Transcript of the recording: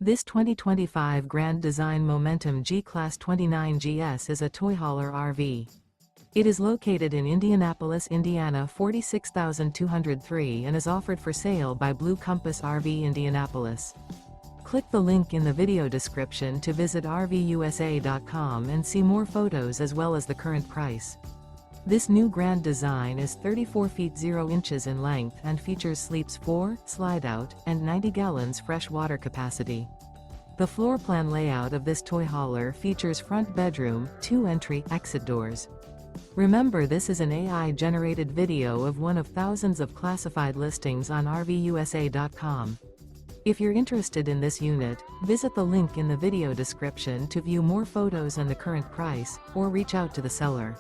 This 2025 Grand Design Momentum G-Class 29GS is a toy hauler RV. It is located in Indianapolis, Indiana 46203 and is offered for sale by Blue Compass RV Indianapolis. Click the link in the video description to visit RVUSA.com and see more photos as well as the current price. This new Grand Design is 34 feet 0 inches in length and features sleeps 4, slide-out, and 90 gallons fresh water capacity. The floor plan layout of this toy hauler features front bedroom, 2 entry, exit doors. Remember, this is an AI-generated video of one of thousands of classified listings on RVUSA.com. If you're interested in this unit, visit the link in the video description to view more photos and the current price, or reach out to the seller.